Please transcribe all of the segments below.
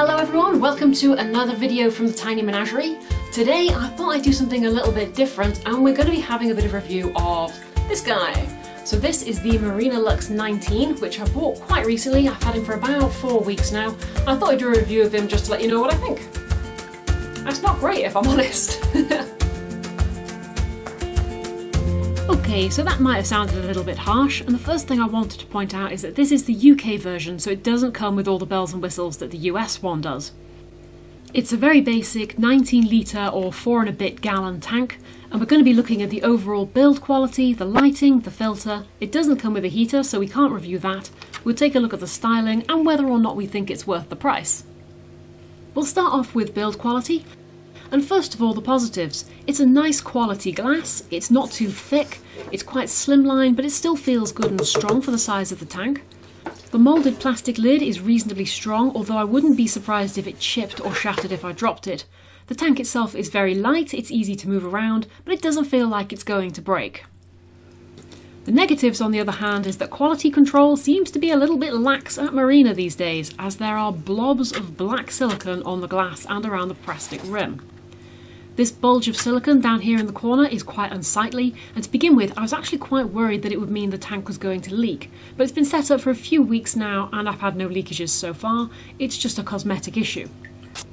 Hello everyone, welcome to another video from the Tiny Menagerie. Today I thought I'd do something a little bit different and we're going to be having a bit of a review of this guy. So this is the Marina Lux 19, which I bought quite recently. I've had him for about 4 weeks now. I thought I'd do a review of him just to let you know what I think. That's not great if I'm honest. Okay, so that might have sounded a little bit harsh, and the first thing I wanted to point out is that this is the UK version, so it doesn't come with all the bells and whistles that the US one does. It's a very basic 19 litre or 4 and a bit gallon tank, and we're going to be looking at the overall build quality, the lighting, the filter. It doesn't come with a heater, so we can't review that. We'll take a look at the styling and whether or not we think it's worth the price. We'll start off with build quality. And first of all, the positives. It's a nice quality glass, it's not too thick, it's quite slimline, but it still feels good and strong for the size of the tank. The moulded plastic lid is reasonably strong, although I wouldn't be surprised if it chipped or shattered if I dropped it. The tank itself is very light, it's easy to move around, but it doesn't feel like it's going to break. The negatives, on the other hand, is that quality control seems to be a little bit lax at Marina these days, as there are blobs of black silicone on the glass and around the plastic rim. This bulge of silicone down here in the corner is quite unsightly, and to begin with I was actually quite worried that it would mean the tank was going to leak, but it's been set up for a few weeks now and I've had no leakages so far. It's just a cosmetic issue.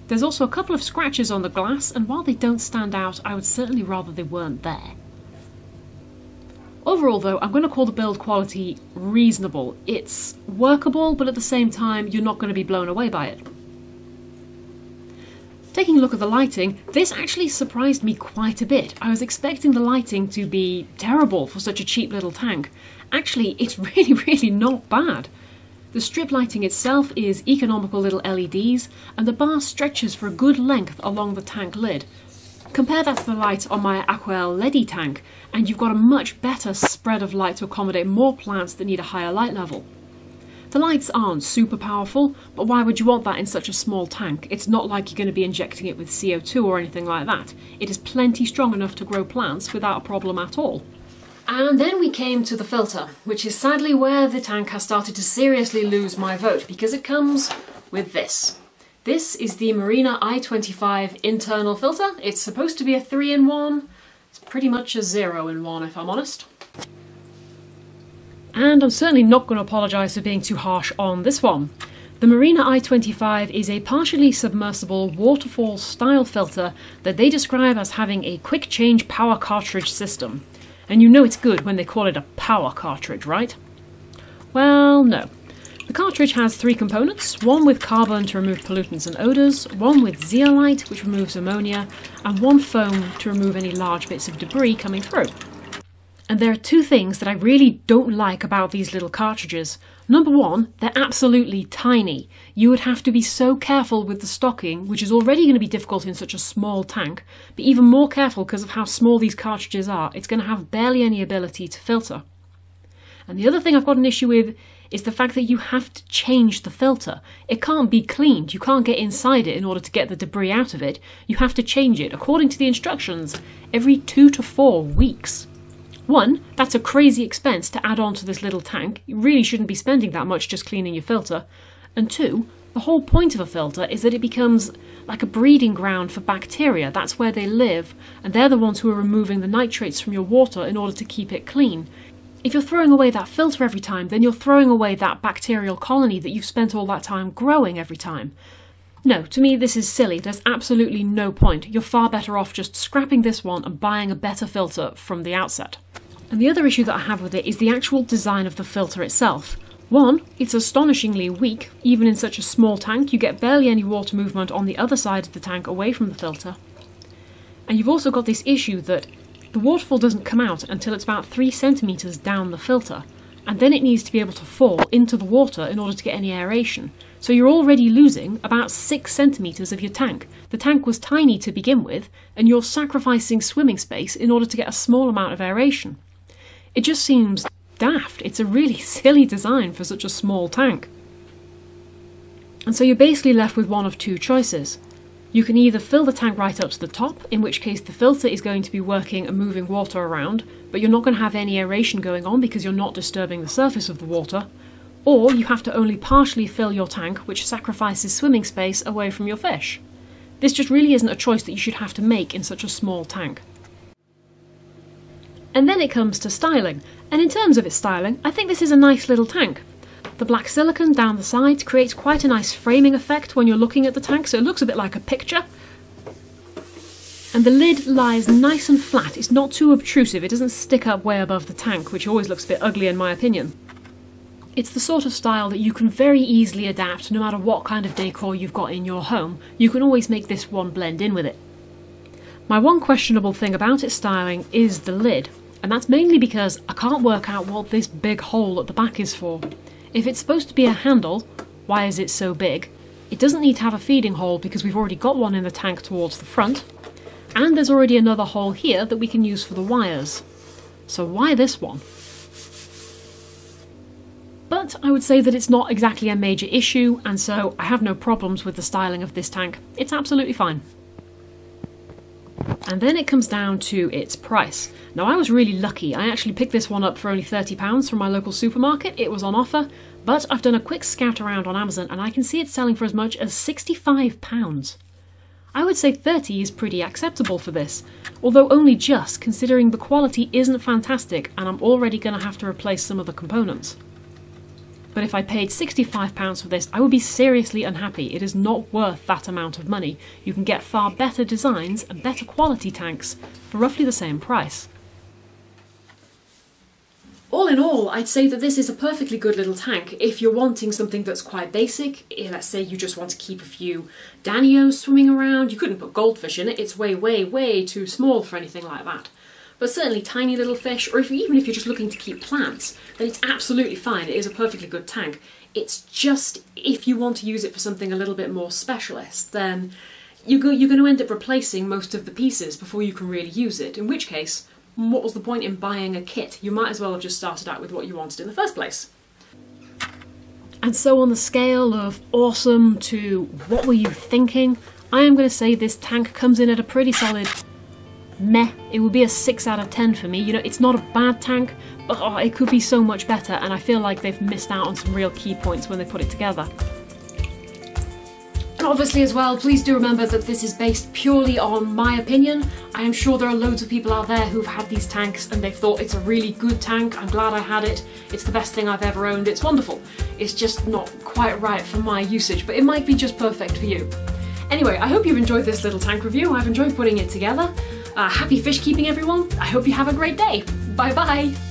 There's also a couple of scratches on the glass, and while they don't stand out, I would certainly rather they weren't there. Overall though, I'm going to call the build quality reasonable. It's workable, but at the same time you're not going to be blown away by it. Taking a look at the lighting, this actually surprised me quite a bit. I was expecting the lighting to be terrible for such a cheap little tank. Actually, it's really not bad. The strip lighting itself is economical little LEDs, and the bar stretches for a good length along the tank lid. Compare that to the light on my aquaria LED tank, and you've got a much better spread of light to accommodate more plants that need a higher light level. The lights aren't super powerful, but why would you want that in such a small tank? It's not like you're going to be injecting it with CO2 or anything like that. It is plenty strong enough to grow plants without a problem at all. And then we came to the filter, which is sadly where the tank has started to seriously lose my vote, because it comes with this. This is the Marina i25 internal filter. It's supposed to be a 3-in-1. It's pretty much a 0-in-1 if I'm honest. And I'm certainly not going to apologise for being too harsh on this one. The Marina i25 is a partially submersible waterfall style filter that they describe as having a quick change power cartridge system. And you know it's good when they call it a power cartridge, right? Well, no. The cartridge has 3 components, one with carbon to remove pollutants and odours, one with zeolite which removes ammonia, and one foam to remove any large bits of debris coming through. And there are 2 things that I really don't like about these little cartridges. Number 1, they're absolutely tiny. You would have to be so careful with the stocking, which is already going to be difficult in such a small tank, but even more careful because of how small these cartridges are. It's going to have barely any ability to filter. And the other thing I've got an issue with is the fact that you have to change the filter. It can't be cleaned. You can't get inside it in order to get the debris out of it. You have to change it, according to the instructions, every 2 to 4 weeks. 1, that's a crazy expense to add on to this little tank. You really shouldn't be spending that much just cleaning your filter. And 2, the whole point of a filter is that it becomes like a breeding ground for bacteria. That's where they live, and they're the ones who are removing the nitrates from your water in order to keep it clean. If you're throwing away that filter every time, then you're throwing away that bacterial colony that you've spent all that time growing every time. No, to me this is silly. There's absolutely no point. You're far better off just scrapping this one and buying a better filter from the outset. And the other issue that I have with it is the actual design of the filter itself. 1, it's astonishingly weak. Even in such a small tank, you get barely any water movement on the other side of the tank away from the filter. And you've also got this issue that the waterfall doesn't come out until it's about 3 centimetres down the filter, and then it needs to be able to fall into the water in order to get any aeration. So you're already losing about 6 centimetres of your tank. The tank was tiny to begin with, and you're sacrificing swimming space in order to get a small amount of aeration. It just seems daft. It's a really silly design for such a small tank. And so you're basically left with one of 2 choices. You can either fill the tank right up to the top, in which case the filter is going to be working and moving water around, but you're not going to have any aeration going on because you're not disturbing the surface of the water, or you have to only partially fill your tank, which sacrifices swimming space away from your fish. This just really isn't a choice that you should have to make in such a small tank. And then it comes to styling, and in terms of its styling, I think this is a nice little tank. The black silicone down the sides creates quite a nice framing effect when you're looking at the tank, so it looks a bit like a picture. And the lid lies nice and flat, it's not too obtrusive, it doesn't stick up way above the tank, which always looks a bit ugly in my opinion. It's the sort of style that you can very easily adapt no matter what kind of decor you've got in your home. You can always make this one blend in with it. My one questionable thing about its styling is the lid, and that's mainly because I can't work out what this big hole at the back is for. If it's supposed to be a handle, why is it so big? It doesn't need to have a feeding hole because we've already got one in the tank towards the front, and there's already another hole here that we can use for the wires. So why this one? But I would say that it's not exactly a major issue, and so I have no problems with the styling of this tank. It's absolutely fine. And then it comes down to its price. Now I was really lucky, I actually picked this one up for only £30 from my local supermarket, it was on offer, but I've done a quick scout around on Amazon and I can see it's selling for as much as £65. I would say 30 is pretty acceptable for this, although only just considering the quality isn't fantastic and I'm already going to have to replace some of the components. But if I paid £65 for this, I would be seriously unhappy. It is not worth that amount of money. You can get far better designs and better quality tanks for roughly the same price. All in all, I'd say that this is a perfectly good little tank if you're wanting something that's quite basic. Let's say you just want to keep a few danios swimming around. You couldn't put goldfish in it, it's way too small for anything like that. But certainly tiny little fish, or even if you're just looking to keep plants, then it's absolutely fine. It is a perfectly good tank. It's just if you want to use it for something a little bit more specialist, then you're going to end up replacing most of the pieces before you can really use it, in which case, what was the point in buying a kit? You might as well have just started out with what you wanted in the first place. And so on the scale of awesome to what were you thinking, I am going to say this tank comes in at a pretty solid meh. It would be a 6 out of 10 for me. You know, it's not a bad tank, but it could be so much better, and I feel like they've missed out on some real key points when they put it together. And obviously as well, please do remember that this is based purely on my opinion. I am sure there are loads of people out there who've had these tanks and they've thought it's a really good tank, I'm glad I had it, it's the best thing I've ever owned, it's wonderful. It's just not quite right for my usage, but it might be just perfect for you. Anyway, I hope you've enjoyed this little tank review, I've enjoyed putting it together. Happy fish keeping everyone, I hope you have a great day. Bye bye!